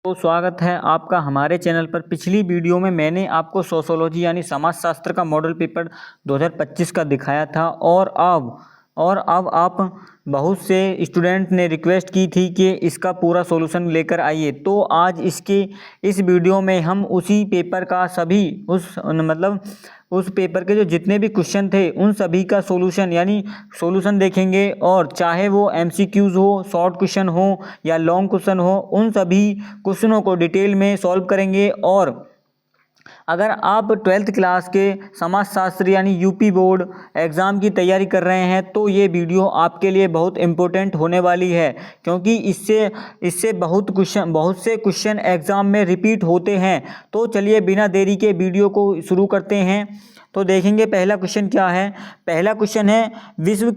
तो स्वागत है आपका हमारे चैनल पर। पिछली वीडियो में मैंने आपको सोशोलॉजी यानी समाजशास्त्र का मॉडल पेपर 2025 का दिखाया था और अब आप बहुत से स्टूडेंट ने रिक्वेस्ट की थी कि इसका पूरा सॉल्यूशन लेकर आइए। तो आज इस वीडियो में हम उसी पेपर का उस पेपर के जो जितने भी क्वेश्चन थे उन सभी का सॉल्यूशन देखेंगे, और चाहे वो एमसीक्यूज हो, शॉर्ट क्वेश्चन हो या लॉन्ग क्वेश्चन हो, उन सभी क्वेश्चनों को डिटेल में सॉल्व करेंगे। और अगर आप 12th क्लास के समाजशास्त्र यानी यूपी बोर्ड एग्ज़ाम की तैयारी कर रहे हैं तो ये वीडियो आपके लिए बहुत इम्पोर्टेंट होने वाली है, क्योंकि इससे बहुत से क्वेश्चन एग्ज़ाम में रिपीट होते हैं। तो चलिए बिना देरी के वीडियो को शुरू करते हैं। तो देखेंगे पहला क्वेश्चन क्या है। पहला क्वेश्चन है, विश्व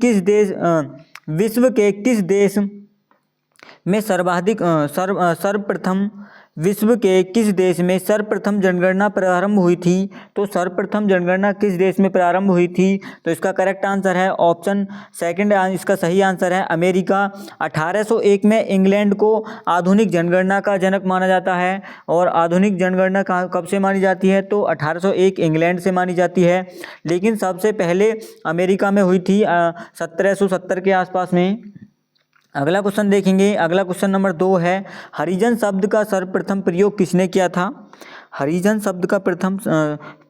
के किस देश में सर्वप्रथम जनगणना प्रारंभ हुई थी। तो सर्वप्रथम जनगणना किस देश में प्रारंभ हुई थी? तो इसका करेक्ट आंसर है ऑप्शन सेकंड। इसका सही आंसर है अमेरिका। 1801 में इंग्लैंड को आधुनिक जनगणना का जनक माना जाता है। और आधुनिक जनगणना कब से मानी जाती है? तो 1801 इंग्लैंड से मानी जाती है, लेकिन सबसे पहले अमेरिका में हुई थी 1770 के आसपास में। अगला क्वेश्चन देखेंगे। अगला क्वेश्चन नंबर 2 है, हरिजन शब्द का सर्वप्रथम प्रयोग किसने किया था? हरिजन शब्द का प्रथम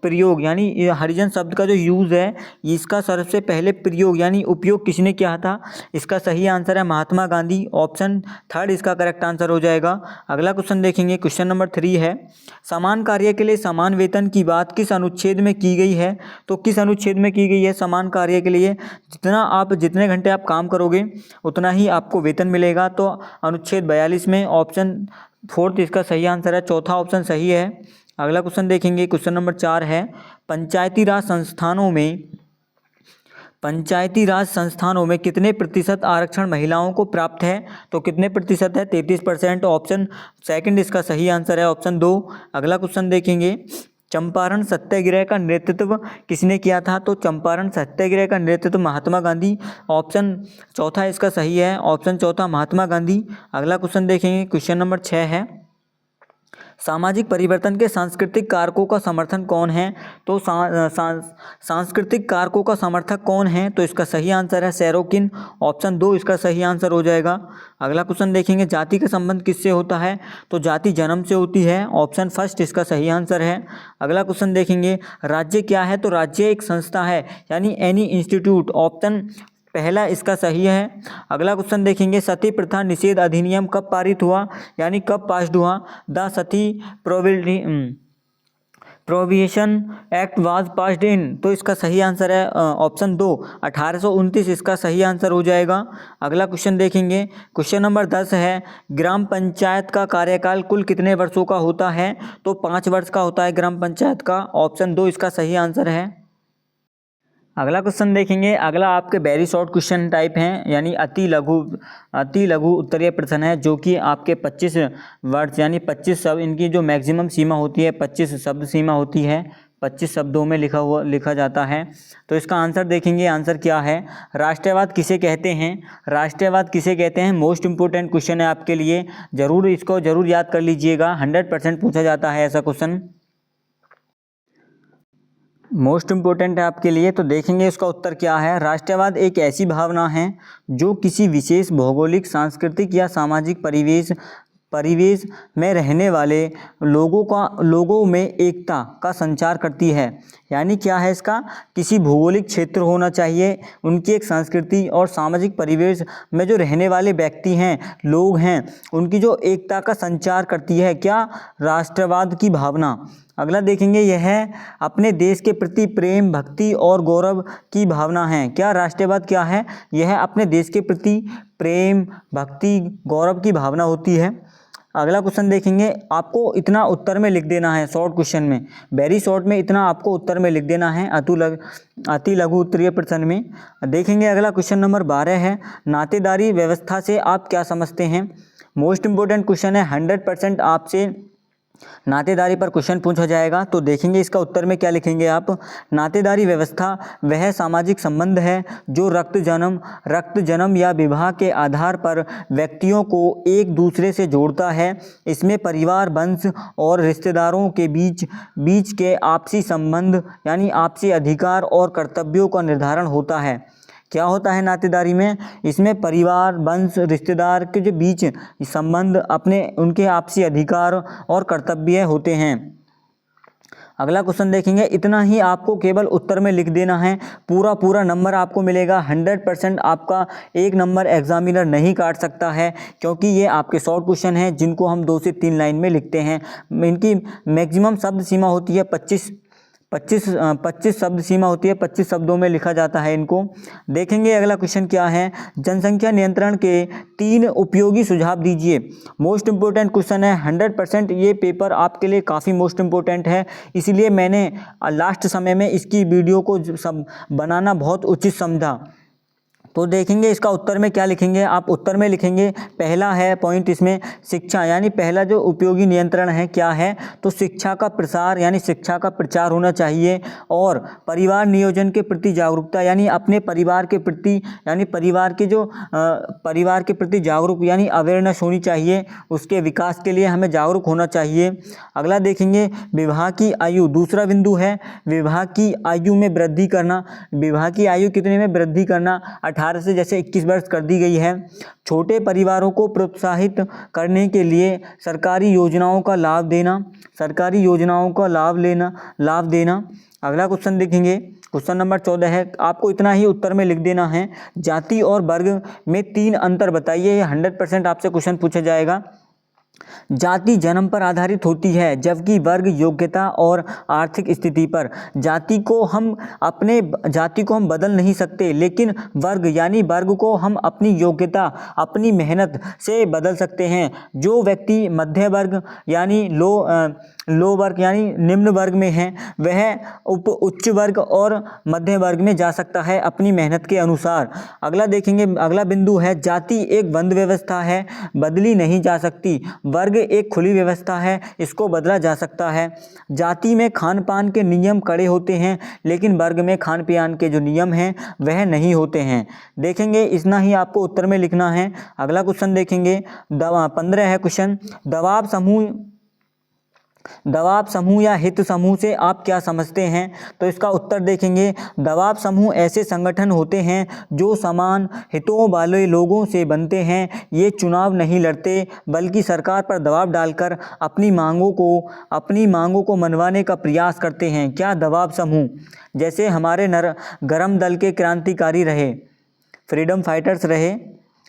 प्रयोग यानी हरिजन शब्द का जो यूज़ है, इसका सबसे पहले प्रयोग यानी उपयोग किसने किया था? इसका सही आंसर है महात्मा गांधी। ऑप्शन थर्ड इसका करेक्ट आंसर हो जाएगा। अगला क्वेश्चन देखेंगे। क्वेश्चन नंबर 3 है, समान कार्य के लिए समान वेतन की बात किस अनुच्छेद में की गई है? तो किस अनुच्छेद में की गई है समान कार्य के लिए? जितने घंटे आप काम करोगे उतना ही आपको वेतन मिलेगा। तो अनुच्छेद 42 में। ऑप्शन फोर्थ इसका सही आंसर है। चौथा ऑप्शन सही है। अगला क्वेश्चन देखेंगे। क्वेश्चन नंबर 4 है, पंचायती राज संस्थानों में कितने प्रतिशत आरक्षण महिलाओं को प्राप्त है? तो कितने प्रतिशत है? 33%। ऑप्शन सेकंड इसका सही आंसर है। ऑप्शन 2। अगला क्वेश्चन देखेंगे, चंपारण सत्याग्रह का नेतृत्व किसने किया था? तो चंपारण सत्याग्रह का नेतृत्व महात्मा गांधी। ऑप्शन चौथा इसका सही है। ऑप्शन चौथा महात्मा गांधी। अगला क्वेश्चन देखेंगे। क्वेश्चन नंबर 6 है, सामाजिक परिवर्तन के सांस्कृतिक कारकों का समर्थन कौन है? तो सांस्कृतिक कारकों का समर्थक कौन है? तो इसका सही आंसर है सेरोकिन। ऑप्शन 2 इसका सही आंसर हो जाएगा। अगला क्वेश्चन देखेंगे, जाति का संबंध किससे होता है? तो जाति जन्म से होती है। ऑप्शन फर्स्ट इसका सही आंसर है। अगला क्वेश्चन देखेंगे, राज्य क्या है? तो राज्य एक संस्था है यानी एनी इंस्टीट्यूट। ऑप्शन पहला इसका सही है। अगला क्वेश्चन देखेंगे, सती प्रथा निषेध अधिनियम कब पारित हुआ यानी कब पास्ड हुआ? The Sati prohibition act was passed in. तो इसका सही आंसर है ऑप्शन 2 1829 इसका सही आंसर हो जाएगा। अगला क्वेश्चन देखेंगे। क्वेश्चन नंबर 10 है, ग्राम पंचायत का कार्यकाल कुल कितने वर्षों का होता है? तो 5 वर्ष का होता है ग्राम पंचायत का। ऑप्शन 2 इसका सही आंसर है। अगला क्वेश्चन देखेंगे। अगला आपके वेरी शॉर्ट क्वेश्चन टाइप हैं यानी अति लघु उत्तरीय प्रश्न है, जो कि आपके 25 वर्ड्स यानी 25 शब्द, इनकी जो मैक्सिमम सीमा होती है 25 शब्द सीमा होती है, 25 शब्दों में लिखा जाता है। तो इसका आंसर देखेंगे। आंसर क्या है, राष्ट्रवाद किसे कहते हैं? राष्ट्रवाद किसे कहते हैं? मोस्ट इंपोर्टेंट क्वेश्चन है आपके लिए, इसको जरूर याद कर लीजिएगा। 100% पूछा जाता है ऐसा क्वेश्चन, मोस्ट इम्पोर्टेंट है आपके लिए। तो देखेंगे इसका उत्तर क्या है। राष्ट्रवाद एक ऐसी भावना है जो किसी विशेष भौगोलिक, सांस्कृतिक या सामाजिक परिवेश में रहने वाले लोगों में एकता का संचार करती है। यानी क्या है इसका, किसी भौगोलिक क्षेत्र होना चाहिए, उनकी एक संस्कृति और सामाजिक परिवेश में जो रहने वाले व्यक्ति हैं, लोग हैं, उनकी जो एकता का संचार करती है क्या? राष्ट्रवाद की भावना। अगला देखेंगे, यह अपने देश के प्रति प्रेम, भक्ति और गौरव की भावना है। क्या राष्ट्रवाद क्या है? यह अपने देश के प्रति प्रेम, भक्ति, गौरव की भावना होती है। अगला क्वेश्चन देखेंगे। आपको इतना उत्तर में लिख देना है, शॉर्ट क्वेश्चन में, वेरी शॉर्ट में इतना आपको उत्तर में लिख देना है अति लघु उत्तरीय प्रश्न में। देखेंगे अगला क्वेश्चन नंबर 12 है, नातेदारी व्यवस्था से आप क्या समझते हैं? मोस्ट इंपोर्टेंट क्वेश्चन है, 100% आपसे नातेदारी पर क्वेश्चन पूछा जाएगा, तो देखेंगे इसका उत्तर में क्या लिखेंगे आप। नातेदारी व्यवस्था वह सामाजिक संबंध है जो रक्त जन्म या विवाह के आधार पर व्यक्तियों को एक दूसरे से जोड़ता है। इसमें परिवार, वंश और रिश्तेदारों के बीच के आपसी संबंध यानी आपसी अधिकार और कर्तव्यों का निर्धारण होता है। क्या होता है नातेदारी में? इसमें परिवार, वंश, रिश्तेदार के जो बीच संबंध उनके आपसी अधिकार और कर्तव्य होते हैं। अगला क्वेश्चन देखेंगे। इतना ही आपको केवल उत्तर में लिख देना है, पूरा नंबर आपको मिलेगा। 100% आपका एक नंबर एग्जामिनर नहीं काट सकता है, क्योंकि ये आपके शॉर्ट क्वेश्चन हैं जिनको हम 2 से 3 लाइन में लिखते हैं। इनकी मैक्सिमम शब्द सीमा होती है 25 शब्द सीमा होती है, 25 शब्दों में लिखा जाता है इनको। देखेंगे अगला क्वेश्चन क्या है। जनसंख्या नियंत्रण के 3 उपयोगी सुझाव दीजिए। मोस्ट इम्पोर्टेंट क्वेश्चन है, 100% ये पेपर आपके लिए काफ़ी मोस्ट इम्पोर्टेंट है, इसलिए मैंने लास्ट समय में इसकी वीडियो को बनाना बहुत उचित समझा। तो देखेंगे इसका उत्तर में क्या लिखेंगे आप। उत्तर में लिखेंगे, पहला है पॉइंट इसमें शिक्षा, यानी पहला जो उपयोगी नियंत्रण है क्या है, तो शिक्षा का प्रसार यानी शिक्षा का प्रचार होना चाहिए। और परिवार नियोजन के प्रति जागरूकता, यानी अपने परिवार के प्रति यानी परिवार के प्रति जागरूक यानी अवेयरनेस होनी चाहिए, उसके विकास के लिए हमें जागरूक होना चाहिए। अगला देखेंगे विवाह की आयु, दूसरा बिंदु है विवाह की आयु में वृद्धि करना। विवाह की आयु कितने में वृद्धि करना, 18 से जैसे 21 वर्ष कर दी गई है। छोटे परिवारों को प्रोत्साहित करने के लिए सरकारी योजनाओं का लाभ देना। अगला क्वेश्चन देखेंगे, क्वेश्चन नंबर 14 है, आपको इतना ही उत्तर में लिख देना है। जाति और वर्ग में 3 अंतर बताइए। ये 100% आपसे क्वेश्चन पूछा जाएगा। जाति जन्म पर आधारित होती है, जबकि वर्ग योग्यता और आर्थिक स्थिति पर। जाति को हम बदल नहीं सकते, लेकिन वर्ग को हम अपनी योग्यता, अपनी मेहनत से बदल सकते हैं। जो व्यक्ति मध्य वर्ग यानी लो वर्ग यानी निम्न वर्ग में है, वह उच्च वर्ग और मध्य वर्ग में जा सकता है अपनी मेहनत के अनुसार। अगला देखेंगे, अगला बिंदु है जाति एक बंद व्यवस्था है, बदली नहीं जा सकती। वर्ग एक खुली व्यवस्था है, इसको बदला जा सकता है। जाति में खान पान के नियम कड़े होते हैं, लेकिन वर्ग में खान पान के जो नियम हैं वह नहीं होते हैं। देखेंगे इतना ही आपको उत्तर में लिखना है। अगला क्वेश्चन देखेंगे, 15 है क्वेश्चन। दबाव समूह या हित समूह से आप क्या समझते हैं? तो इसका उत्तर देखेंगे, दबाव समूह ऐसे संगठन होते हैं जो समान हितों वाले लोगों से बनते हैं। ये चुनाव नहीं लड़ते, बल्कि सरकार पर दबाव डालकर अपनी मांगों को मनवाने का प्रयास करते हैं। क्या दबाव समूह? जैसे हमारे गरम दल के क्रांतिकारी रहे, फ्रीडम फाइटर्स रहे।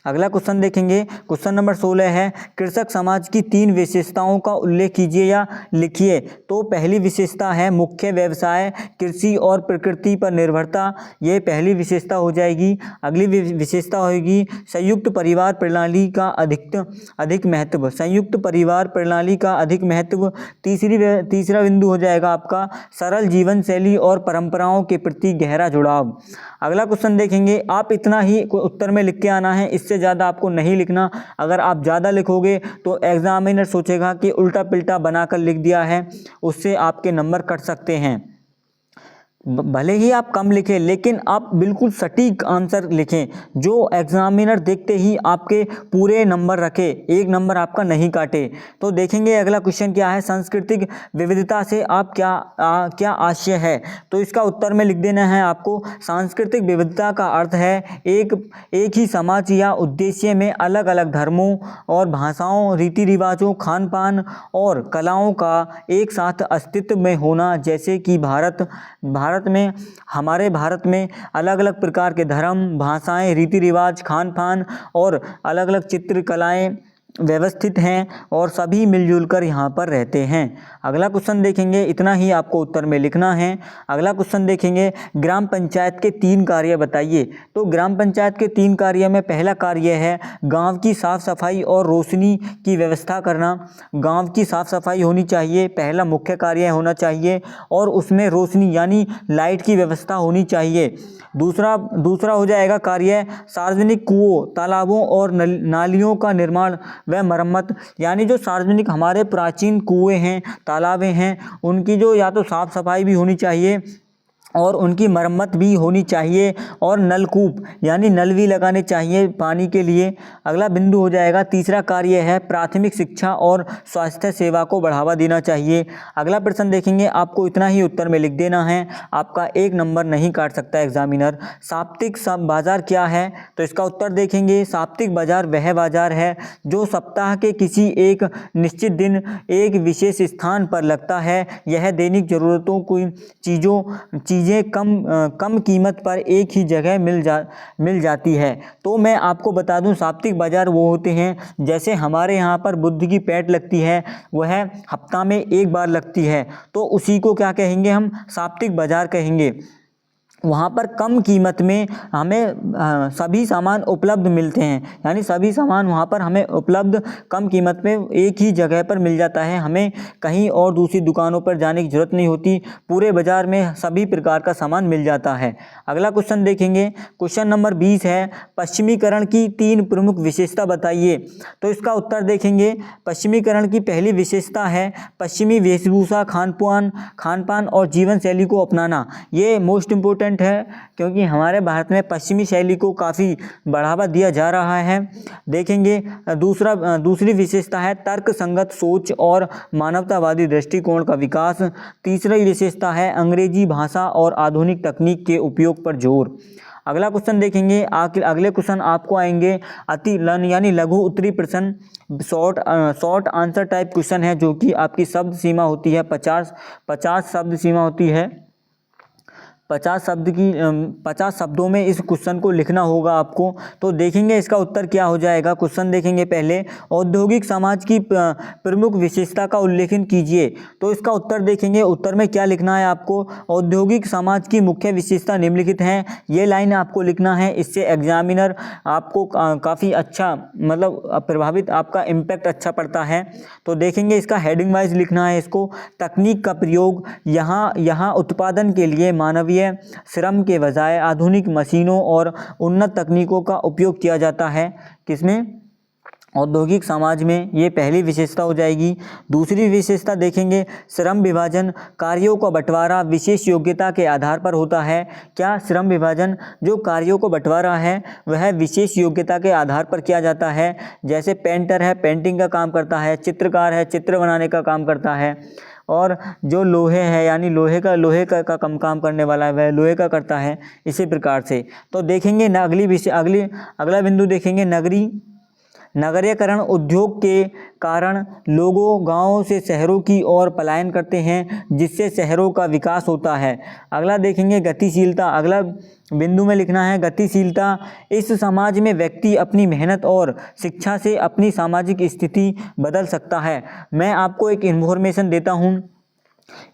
अगला क्वेश्चन देखेंगे, क्वेश्चन नंबर 16 है, कृषक समाज की 3 विशेषताओं का उल्लेख कीजिए या लिखिए। तो पहली विशेषता है मुख्य व्यवसाय कृषि और प्रकृति पर निर्भरता, ये पहली विशेषता हो जाएगी। अगली विशेषता होगी संयुक्त परिवार प्रणाली का अधिक महत्व, संयुक्त परिवार प्रणाली का अधिक महत्व। तीसरा बिंदु हो जाएगा आपका सरल जीवन शैली और परंपराओं के प्रति गहरा जुड़ाव। अगला क्वेश्चन देखेंगे, आप इतना ही उत्तर में लिख के आना है, इससे ज़्यादा आपको नहीं लिखना। अगर आप ज़्यादा लिखोगे तो एग्जामिनर सोचेगा कि उल्टा पिल्टा बनाकर लिख दिया है, उससे आपके नंबर कट सकते हैं। भले ही आप कम लिखें, लेकिन आप बिल्कुल सटीक आंसर लिखें, जो एग्जामिनर देखते ही आपके पूरे नंबर रखे, एक नंबर आपका नहीं काटे। तो देखेंगे अगला क्वेश्चन क्या है, सांस्कृतिक विविधता से आप क्या आशय है? तो इसका उत्तर में लिख देना है आपको। सांस्कृतिक विविधता का अर्थ है एक ही समाज या उद्देश्य में अलग अलग धर्मों और भाषाओं, रीति रिवाजों, खान पान और कलाओं का एक साथ अस्तित्व में होना। जैसे कि हमारे भारत में अलग अलग प्रकार के धर्म, भाषाएं, रीति रिवाज, खान पान और अलग अलग चित्रकलाएं व्यवस्थित हैं और सभी मिलजुल कर यहाँ पर रहते हैं। अगला क्वेश्चन देखेंगे, इतना ही आपको उत्तर में लिखना है। अगला क्वेश्चन देखेंगे, ग्राम पंचायत के 3 कार्य बताइए। तो ग्राम पंचायत के 3 कार्य में पहला कार्य है गांव की साफ सफाई और रोशनी की व्यवस्था करना। गांव की साफ सफाई होनी चाहिए, पहला मुख्य कार्य होना चाहिए, और उसमें रोशनी यानी लाइट की व्यवस्था होनी चाहिए। दूसरा हो जाएगा कार्य सार्वजनिक कुओं, तालाबों और नालियों का निर्माण व मरम्मत, यानी जो सार्वजनिक हमारे प्राचीन कुएं हैं, तालाबें हैं, उनकी जो या तो साफ़ सफाई भी होनी चाहिए और उनकी मरम्मत भी होनी चाहिए, और नलकूप यानी नल भी लगाने चाहिए पानी के लिए। अगला बिंदु हो जाएगा, तीसरा कार्य है प्राथमिक शिक्षा और स्वास्थ्य सेवा को बढ़ावा देना चाहिए। अगला प्रश्न देखेंगे, आपको इतना ही उत्तर में लिख देना है, आपका 1 नंबर नहीं काट सकता एग्जामिनर। साप्ताहिक बाजार क्या है? तो इसका उत्तर देखेंगे, साप्ताहिक बाजार वह बाजार है जो सप्ताह के किसी एक निश्चित दिन एक विशेष स्थान पर लगता है। यह दैनिक जरूरतों की चीज़ें कम कीमत पर एक ही जगह मिल जाती है। तो मैं आपको बता दूं, साप्ताहिक बाजार वो होते हैं, जैसे हमारे यहाँ पर बुध की पैठ लगती है, वह हफ्ता में एक बार लगती है, तो उसी को क्या कहेंगे हम? साप्ताहिक बाजार कहेंगे। वहाँ पर कम कीमत में हमें सभी सामान उपलब्ध मिलते हैं, यानी सभी सामान वहाँ पर हमें उपलब्ध कम कीमत में एक ही जगह पर मिल जाता है, हमें कहीं और दूसरी दुकानों पर जाने की ज़रूरत नहीं होती, पूरे बाज़ार में सभी प्रकार का सामान मिल जाता है। अगला क्वेश्चन देखेंगे, क्वेश्चन नंबर 20 है, पश्चिमीकरण की 3 प्रमुख विशेषता बताइए। तो इसका उत्तर देखेंगे, पश्चिमीकरण की पहली विशेषता है पश्चिमी वेशभूषा, खान पान और जीवन शैली को अपनाना। ये मोस्ट इम्पोर्टेंट है, क्योंकि हमारे भारत में पश्चिमी शैली को काफ़ी बढ़ावा दिया जा रहा है। देखेंगे दूसरी विशेषता है तर्क संगत सोच और मानवतावादी दृष्टिकोण का विकास। तीसरी विशेषता है अंग्रेजी भाषा और आधुनिक तकनीक के उपयोग पर जोर। अगला क्वेश्चन देखेंगे, अगले क्वेश्चन आपको आएंगे यानी लघु उत्तरी प्रश्न, शॉर्ट आंसर टाइप क्वेश्चन है, जो कि आपकी शब्द सीमा होती है 50 शब्द सीमा होती है। 50 शब्दों में इस क्वेश्चन को लिखना होगा आपको। तो देखेंगे इसका उत्तर क्या हो जाएगा। क्वेश्चन देखेंगे पहले, औद्योगिक समाज की प्रमुख विशेषता का उल्लेखन कीजिए। तो इसका उत्तर देखेंगे, उत्तर में क्या लिखना है आपको? औद्योगिक समाज की मुख्य विशेषता निम्नलिखित हैं, ये लाइन आपको लिखना है। इससे एग्जामिनर आपको काफ़ी अच्छा मतलब प्रभावित, आपका इम्पैक्ट अच्छा पड़ता है। तो देखेंगे इसका हेडिंग वाइज लिखना है इसको। तकनीक का प्रयोग, यहाँ उत्पादन के लिए मानवीय श्रम के बजाय आधुनिक मशीनों और उन्नत तकनीकों का उपयोग किया जाता है। किसमें? औद्योगिक समाज में। ये पहली विशेषता हो जाएगी। दूसरी विशेषता देखेंगे, श्रम विभाजन, कार्यों का बंटवारा विशेष योग्यता के आधार पर होता है। क्या? श्रम विभाजन, जो कार्यों को बंटवारा है वह विशेष योग्यता के आधार पर किया जाता है। जैसे पेंटर है, पेंटिंग का काम करता है, चित्रकार है, चित्र बनाने का काम करता है, और जो लोहे है यानी लोहे का काम करने वाला है वह लोहे का करता है, इसी प्रकार से। तो देखेंगे अगला बिंदु देखेंगे, नगरीकरण, उद्योग के कारण लोगों गांवों से शहरों की ओर पलायन करते हैं, जिससे शहरों का विकास होता है। अगला देखेंगे गतिशीलता। अगला बिंदु में लिखना है गतिशीलता, इस समाज में व्यक्ति अपनी मेहनत और शिक्षा से अपनी सामाजिक स्थिति बदल सकता है। मैं आपको एक इन्फॉर्मेशन देता हूँ,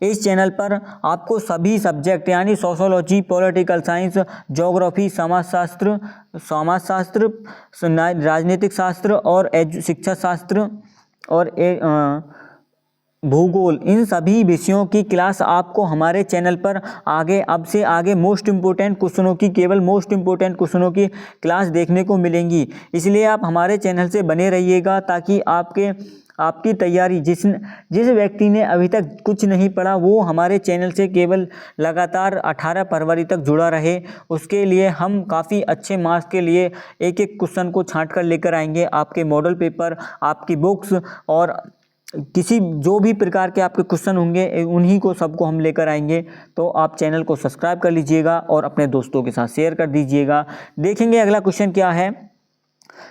इस चैनल पर आपको सभी सब्जेक्ट यानी सोशोलॉजी, पॉलिटिकल साइंस, ज्योग्राफी, समाजशास्त्र, राजनीतिक शास्त्र और शिक्षा शास्त्र और भूगोल, इन सभी विषयों की क्लास आपको हमारे चैनल पर अब से आगे केवल मोस्ट इम्पोर्टेंट क्वेश्चनों की क्लास देखने को मिलेंगी। इसलिए आप हमारे चैनल से बने रहिएगा, ताकि आपकी तैयारी, जिस व्यक्ति ने अभी तक कुछ नहीं पढ़ा वो हमारे चैनल से केवल लगातार 18 फरवरी तक जुड़ा रहे। उसके लिए हम काफ़ी अच्छे मार्क्स के लिए एक क्वेश्चन को छांट कर लेकर आएंगे। आपके मॉडल पेपर, आपकी बुक्स और जो भी प्रकार के आपके क्वेश्चन होंगे उन्हीं को सबको हम लेकर आएंगे। तो आप चैनल को सब्सक्राइब कर लीजिएगा और अपने दोस्तों के साथ शेयर कर दीजिएगा। देखेंगे अगला क्वेश्चन क्या है,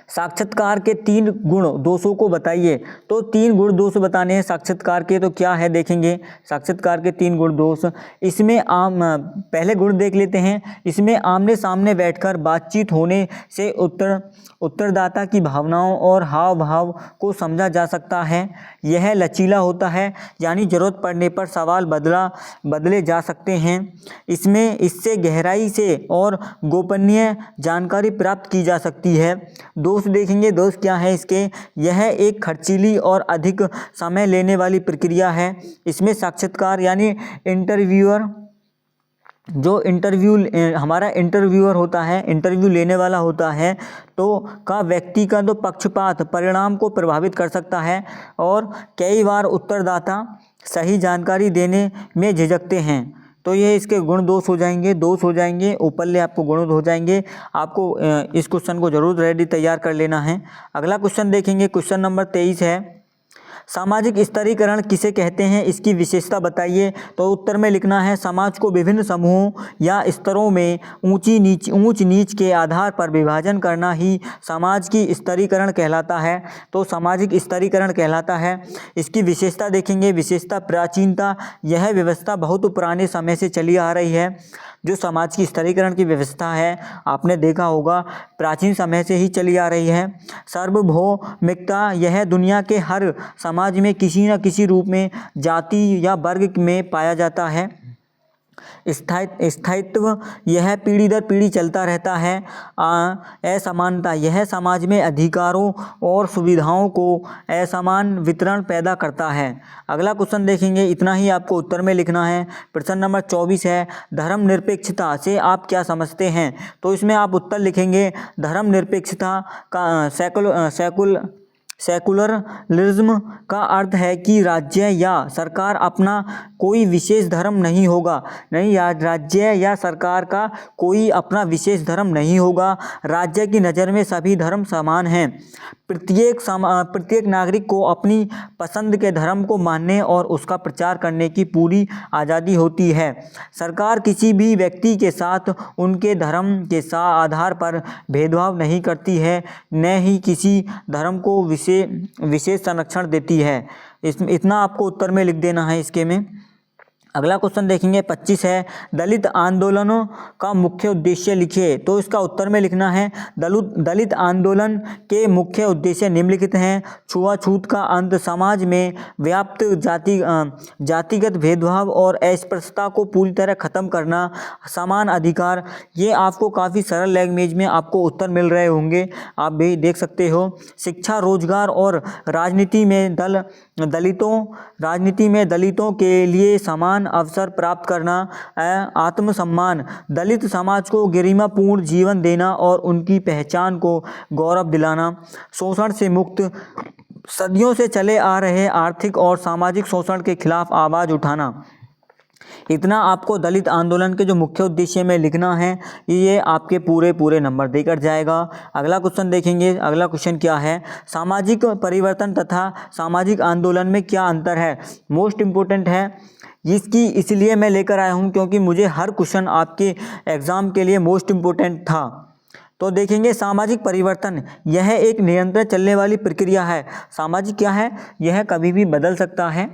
साक्षात्कार के 3 गुण दोषों को बताइए। तो 3 गुण दोष बताने हैं साक्षात्कार के, तो क्या है देखेंगे साक्षात्कार के 3 गुण दोष। इसमें पहले गुण देख लेते हैं। इसमें आमने सामने बैठकर बातचीत होने से उत्तरदाता की भावनाओं और हाव भाव को समझा जा सकता है। यह लचीला होता है, यानी ज़रूरत पड़ने पर सवाल बदले जा सकते हैं। इससे गहराई से और गोपनीय जानकारी प्राप्त की जा सकती है। दोष देखेंगे, दोष क्या है इसके, यह एक खर्चीली और अधिक समय लेने वाली प्रक्रिया है। इसमें साक्षात्कार यानी इंटरव्यूअर जो हमारा इंटरव्यूअर होता है, इंटरव्यू लेने वाला होता है, तो का व्यक्ति का जो पक्षपात परिणाम को प्रभावित कर सकता है और कई बार उत्तरदाता सही जानकारी देने में झिझकते हैं। तो ये इसके गुण दोष हो जाएंगे, ऊपरले आपको गुण हो जाएंगे। आपको इस क्वेश्चन को जरूर रेडी तैयार कर लेना है। अगला क्वेश्चन देखेंगे, क्वेश्चन नंबर 23 है, सामाजिक स्तरीकरण किसे कहते हैं, इसकी विशेषता बताइए। तो उत्तर में लिखना है, समाज को विभिन्न समूहों या स्तरों में ऊंच नीच के आधार पर विभाजन करना ही समाज की स्तरीकरण कहलाता है। तो सामाजिक स्तरीकरण कहलाता है। इसकी विशेषता देखेंगे, विशेषता प्राचीनता, यह व्यवस्था बहुत पुराने समय से चली आ रही है। जो समाज की स्तरीकरण की व्यवस्था है, आपने देखा होगा प्राचीन समय से ही चली आ रही है। सार्वभौमिकता, यह दुनिया के हर समाज में किसी न किसी रूप में जाति या वर्ग में पाया जाता है। स्थायित्व, यह पीढ़ी दर पीढ़ी चलता रहता है। असमानता, यह समाज में अधिकारों और सुविधाओं को असमान वितरण पैदा करता है। अगला क्वेश्चन देखेंगे, इतना ही आपको उत्तर में लिखना है। प्रश्न नंबर 24 है, धर्मनिरपेक्षता से आप क्या समझते हैं। तो इसमें आप उत्तर लिखेंगे, धर्मनिरपेक्षता का सेकुलरिज्म का अर्थ है कि राज्य या सरकार अपना कोई विशेष धर्म नहीं होगा। राज्य या सरकार का कोई अपना विशेष धर्म नहीं होगा। राज्य की नज़र में सभी धर्म समान हैं। प्रत्येक नागरिक को अपनी पसंद के धर्म को मानने और उसका प्रचार करने की पूरी आज़ादी होती है। सरकार किसी भी व्यक्ति के साथ उनके धर्म के आधार पर भेदभाव नहीं करती है, न ही किसी धर्म को विशेष संरक्षण देती है। इतना आपको उत्तर में लिख देना है इसके में। अगला क्वेश्चन देखेंगे, 25 है, दलित आंदोलनों का मुख्य उद्देश्य लिखिए। तो इसका उत्तर में लिखना है, दलित आंदोलन के मुख्य उद्देश्य निम्नलिखित हैं। छुआछूत का अंत, समाज में व्याप्त जातिगत भेदभाव और अस्पृश्यता को पूरी तरह खत्म करना, समान अधिकार। ये आपको काफ़ी सरल लैंग्वेज में आपको उत्तर मिल रहे होंगे, आप भी देख सकते हो। शिक्षा, रोजगार और राजनीति में दलितों के लिए समान अवसर प्राप्त करना, आत्मसम्मान, दलित समाज को गरिमापूर्ण जीवन देना और उनकी पहचान को गौरव दिलाना, शोषण से मुक्त, सदियों से चले आ रहे आर्थिक और सामाजिक शोषण के खिलाफ आवाज़ उठाना। इतना आपको दलित आंदोलन के जो मुख्य उद्देश्य में लिखना है, ये आपके पूरे नंबर देकर जाएगा। अगला क्वेश्चन देखेंगे, अगला क्वेश्चन क्या है, सामाजिक परिवर्तन तथा सामाजिक आंदोलन में क्या अंतर है। मोस्ट इम्पोर्टेंट है इसकी, इसलिए मैं लेकर आया हूँ क्योंकि मुझे हर क्वेश्चन आपके एग्ज़ाम के लिए मोस्ट इम्पोर्टेंट था। तो देखेंगे, सामाजिक परिवर्तन यह एक निरंतर चलने वाली प्रक्रिया है। सामाजिक क्या है, यह कभी भी बदल सकता है।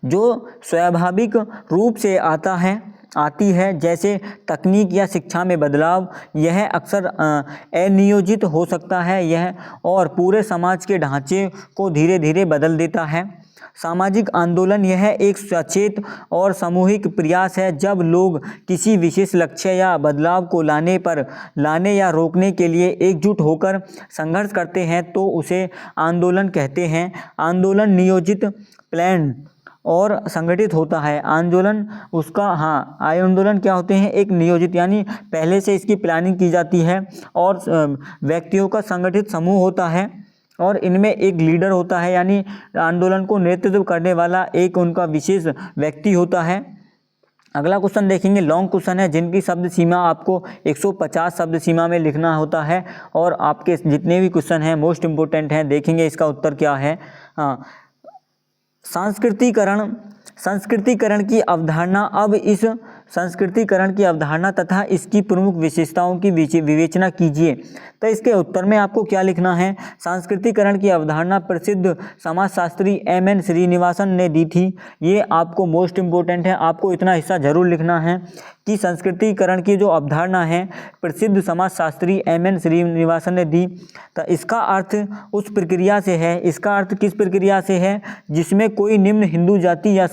जो स्वाभाविक रूप से आती है, जैसे तकनीक या शिक्षा में बदलाव, यह अक्सर अनियोजित हो सकता है यह और पूरे समाज के ढांचे को धीरे धीरे बदल देता है। सामाजिक आंदोलन यह एक सचेत और सामूहिक प्रयास है। जब लोग किसी विशेष लक्ष्य या बदलाव को लाने या रोकने के लिए एकजुट होकर संघर्ष करते हैं तो उसे आंदोलन कहते हैं। आंदोलन नियोजित, प्लान और संगठित होता है। आंदोलन क्या होते हैं, एक नियोजित, यानी पहले से इसकी प्लानिंग की जाती है और व्यक्तियों का संगठित समूह होता है और इनमें एक लीडर होता है, यानी आंदोलन को नेतृत्व करने वाला एक उनका विशेष व्यक्ति होता है। अगला क्वेश्चन देखेंगे, लॉन्ग क्वेश्चन है जिनकी शब्द सीमा आपको 150 शब्द सीमा में लिखना होता है और आपके जितने भी क्वेश्चन हैं मोस्ट इम्पोर्टेंट हैं। देखेंगे इसका उत्तर क्या है। संस्कृतिकरण की अवधारणा। अब इस संस्कृतिकरण की अवधारणा तथा इसकी प्रमुख विशेषताओं की विवेचना कीजिए। तो इसके उत्तर में आपको क्या लिखना है, संस्कृतिकरण की अवधारणा प्रसिद्ध समाजशास्त्री M.N. श्रीनिवासन ने दी थी। ये आपको मोस्ट इम्पोर्टेंट है, आपको इतना हिस्सा जरूर लिखना है कि संस्कृतिकरण की जो अवधारणा है प्रसिद्ध समाजशास्त्री M.N. श्रीनिवासन ने दी। तो इसका अर्थ उस प्रक्रिया से है, इसका अर्थ किस प्रक्रिया से है जिसमें कोई निम्न हिंदू जाति या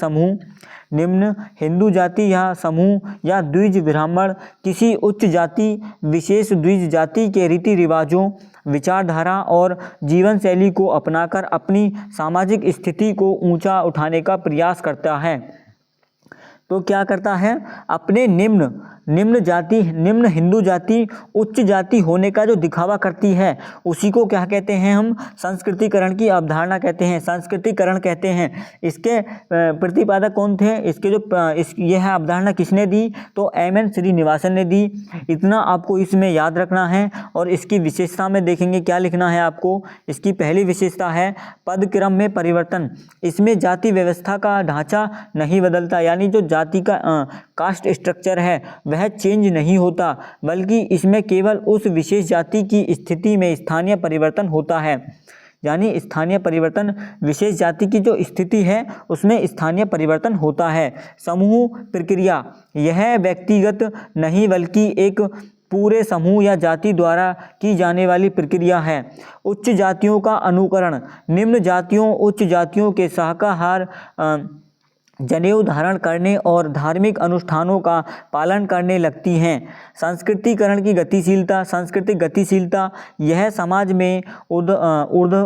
समूह या द्विज ब्राह्मण किसी उच्च जाति विशेष द्विज जाति के रीति रिवाजों, विचारधारा और जीवन शैली को अपनाकर अपनी सामाजिक स्थिति को ऊंचा उठाने का प्रयास करता है। तो क्या करता है, अपने निम्न हिंदू जाति उच्च जाति होने का जो दिखावा करती है उसी को क्या कहते हैं हम, संस्कृतिकरण की अवधारणा कहते हैं, संस्कृतिकरण कहते हैं। इसके प्रतिपादक कौन थे, इसके जो यह अवधारणा किसने दी, तो एम.एन. श्रीनिवासन ने दी। इतना आपको इसमें याद रखना है। और इसकी विशेषता में देखेंगे क्या लिखना है आपको। इसकी पहली विशेषता है पदक्रम में परिवर्तन। इसमें जाति व्यवस्था का ढांचा नहीं बदलता, यानी जो जाति का कास्ट स्ट्रक्चर है वह चेंज नहीं होता, बल्कि इसमें केवल उस विशेष जाति की स्थिति में स्थानीय परिवर्तन होता है। यानी स्थानीय परिवर्तन, विशेष जाति की जो स्थिति है उसमें स्थानीय परिवर्तन होता है। समूह प्रक्रिया, यह व्यक्तिगत नहीं बल्कि एक पूरे समूह या जाति द्वारा की जाने वाली प्रक्रिया है। उच्च जातियों का अनुकरण, निम्न जातियों उच्च जातियों के शाकाहार जनेऊ धारण करने और धार्मिक अनुष्ठानों का पालन करने लगती हैं। सांस्कृतिकरण की गतिशीलता, सांस्कृतिक गतिशीलता, यह समाज में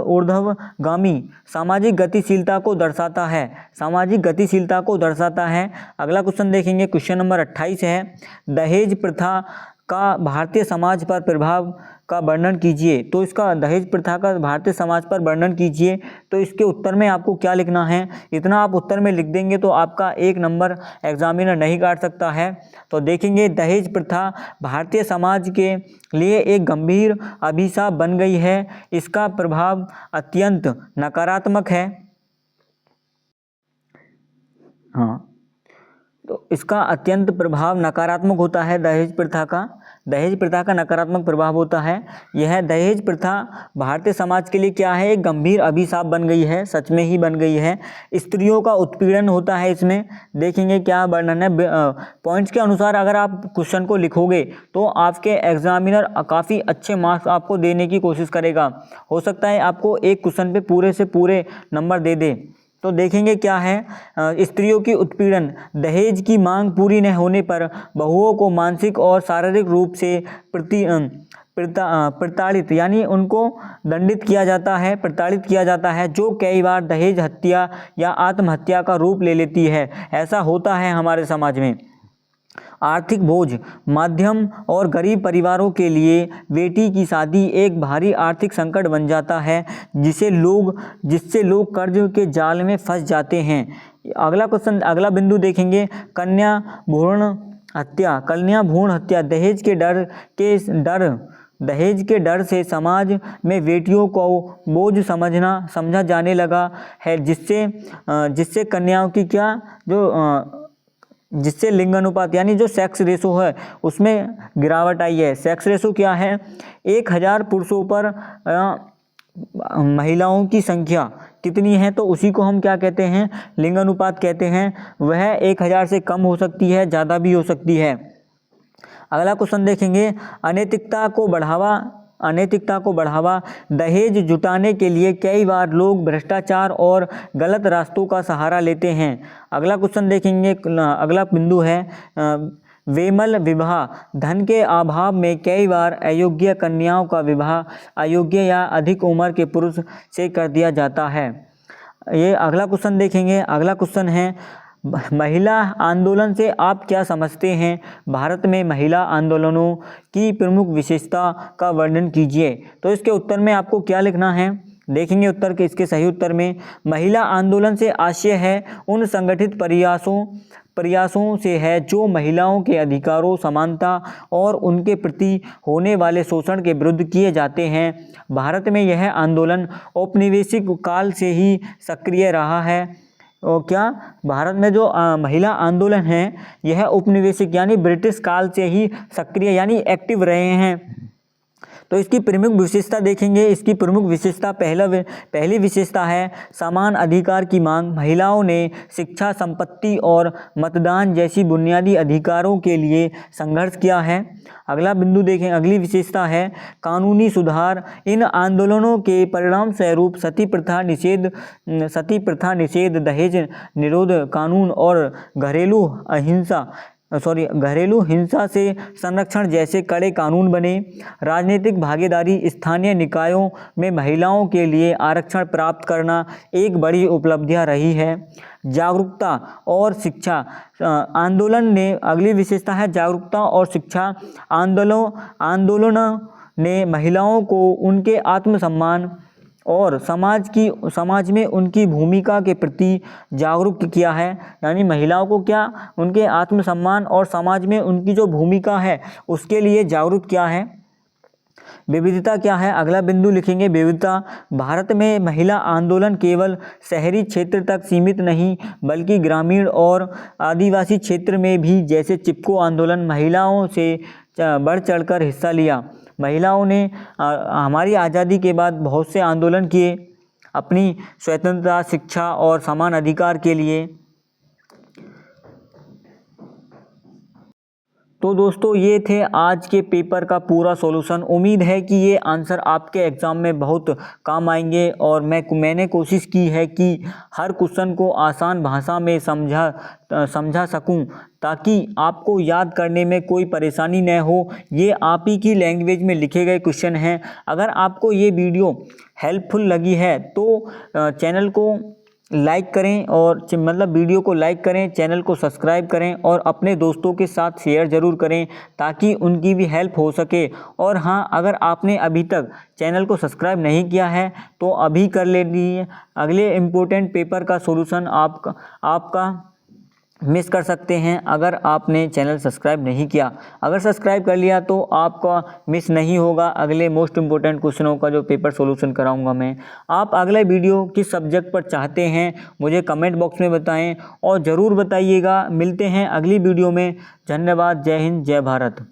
ऊर्ध्वगामी सामाजिक गतिशीलता को दर्शाता है, सामाजिक गतिशीलता को दर्शाता है। अगला क्वेश्चन देखेंगे, क्वेश्चन नंबर 28 है, दहेज प्रथा का भारतीय समाज पर प्रभाव का वर्णन कीजिए। तो इसका दहेज प्रथा का भारतीय समाज पर वर्णन कीजिए, तो इसके उत्तर में आपको क्या लिखना है, इतना आप उत्तर में लिख देंगे तो आपका 1 नंबर एग्जामिनर नहीं काट सकता है। तो देखेंगे, दहेज प्रथा भारतीय समाज के लिए एक गंभीर अभिशाप बन गई है, इसका प्रभाव अत्यंत नकारात्मक है। हाँ, तो इसका अत्यंत प्रभाव नकारात्मक होता है। दहेज प्रथा का नकारात्मक प्रभाव होता है। यह दहेज प्रथा भारतीय समाज के लिए क्या है, एक गंभीर अभिशाप बन गई है, सच में ही बन गई है। स्त्रियों का उत्पीड़न होता है इसमें। देखेंगे क्या वर्णन है, पॉइंट्स के अनुसार अगर आप क्वेश्चन को लिखोगे तो आपके एग्जामिनर काफ़ी अच्छे मार्क्स आपको देने की कोशिश करेगा। हो सकता है आपको एक क्वेश्चन पे पूरे से पूरे नंबर दे दे। तो देखेंगे क्या है, स्त्रियों की उत्पीड़न, दहेज की मांग पूरी न होने पर बहुओं को मानसिक और शारीरिक रूप से प्रताड़ित, यानी उनको दंडित किया जाता है, प्रताड़ित किया जाता है, जो कई बार दहेज हत्या या आत्महत्या का रूप ले लेती है। ऐसा होता है हमारे समाज में। आर्थिक बोझ, मध्यम और गरीब परिवारों के लिए बेटी की शादी एक भारी आर्थिक संकट बन जाता है, जिससे लोग कर्ज के जाल में फंस जाते हैं। अगला क्वेश्चन, अगला बिंदु देखेंगे, कन्या भ्रूण हत्या। दहेज के डर से समाज में बेटियों को बोझ समझा जाने लगा है, जिससे कन्याओं की जिससे लिंग अनुपात यानी जो सेक्स रेशो है उसमें गिरावट आई है। सेक्स रेशो क्या है, 1000 पुरुषों पर महिलाओं की संख्या कितनी है, तो उसी को हम क्या कहते हैं, लिंग अनुपात कहते हैं। वह 1000 से कम हो सकती है, ज़्यादा भी हो सकती है। अगला क्वेश्चन देखेंगे, अनैतिकता को बढ़ावा। दहेज जुटाने के लिए कई बार लोग भ्रष्टाचार और गलत रास्तों का सहारा लेते हैं। अगला क्वेश्चन देखेंगे, अगला बिंदु है वेमल विवाह। धन के अभाव में कई बार अयोग्य कन्याओं का विवाह अयोग्य या अधिक उम्र के पुरुष से कर दिया जाता है। ये अगला क्वेश्चन देखेंगे। अगला क्वेश्चन है, महिला आंदोलन से आप क्या समझते हैं? भारत में महिला आंदोलनों की प्रमुख विशेषता का वर्णन कीजिए। तो इसके उत्तर में आपको क्या लिखना है, देखेंगे उत्तर के इसके सही उत्तर में, महिला आंदोलन से आशय है उन संगठित प्रयासों से है जो महिलाओं के अधिकारों, समानता और उनके प्रति होने वाले शोषण के विरुद्ध किए जाते हैं। भारत में यह आंदोलन औपनिवेशिक काल से ही सक्रिय रहा है। और क्या भारत में जो महिला आंदोलन है यह औपनिवेशिक यानी ब्रिटिश काल से ही सक्रिय यानी एक्टिव रहे हैं। तो इसकी प्रमुख विशेषता देखेंगे। इसकी प्रमुख विशेषता पहली विशेषता है समान अधिकार की मांग। महिलाओं ने शिक्षा, संपत्ति और मतदान जैसी बुनियादी अधिकारों के लिए संघर्ष किया है। अगला बिंदु देखें, अगली विशेषता है कानूनी सुधार। इन आंदोलनों के परिणाम स्वरूप सती प्रथा निषेध, दहेज निरोध कानून और घरेलू अहिंसा घरेलू हिंसा से संरक्षण जैसे कड़े कानून बने। राजनीतिक भागीदारी, स्थानीय निकायों में महिलाओं के लिए आरक्षण प्राप्त करना एक बड़ी उपलब्धियां रही है। जागरूकता और शिक्षा आंदोलन ने, अगली विशेषता है जागरूकता और शिक्षा आंदोलन ने महिलाओं को उनके आत्मसम्मान और समाज में उनकी भूमिका के प्रति जागरूक किया है। यानी महिलाओं को क्या, उनके आत्मसम्मान और समाज में उनकी जो भूमिका है उसके लिए जागरूक किया है। विविधता क्या है, अगला बिंदु लिखेंगे विविधता। भारत में महिला आंदोलन केवल शहरी क्षेत्र तक सीमित नहीं बल्कि ग्रामीण और आदिवासी क्षेत्र में भी, जैसे चिपको आंदोलन, महिलाओं से बढ़ चढ़कर हिस्सा लिया। महिलाओं ने हमारी आज़ादी के बाद बहुत से आंदोलन किए अपनी स्वतंत्रता, शिक्षा और समान अधिकार के लिए। तो दोस्तों ये थे आज के पेपर का पूरा सॉल्यूशन। उम्मीद है कि ये आंसर आपके एग्ज़ाम में बहुत काम आएंगे और मैंने कोशिश की है कि हर क्वेश्चन को आसान भाषा में समझा सकूं ताकि आपको याद करने में कोई परेशानी न हो। ये आप ही की लैंग्वेज में लिखे गए क्वेश्चन हैं। अगर आपको ये वीडियो हेल्पफुल लगी है तो चैनल को लाइक करें और वीडियो को लाइक करें, चैनल को सब्सक्राइब करें और अपने दोस्तों के साथ शेयर ज़रूर करें ताकि उनकी भी हेल्प हो सके। और हाँ, अगर आपने अभी तक चैनल को सब्सक्राइब नहीं किया है तो अभी कर लीजिए। अगले इम्पोर्टेंट पेपर का सॉल्यूशन आपका मिस कर सकते हैं अगर आपने चैनल सब्सक्राइब नहीं किया। अगर सब्सक्राइब कर लिया तो आपका मिस नहीं होगा अगले मोस्ट इम्पोर्टेंट क्वेश्चनों का जो पेपर सॉल्यूशन कराऊंगा मैं। आप अगले वीडियो किस सब्जेक्ट पर चाहते हैं मुझे कमेंट बॉक्स में बताएं और ज़रूर बताइएगा। मिलते हैं अगली वीडियो में। धन्यवाद। जय हिंद, जय भारत।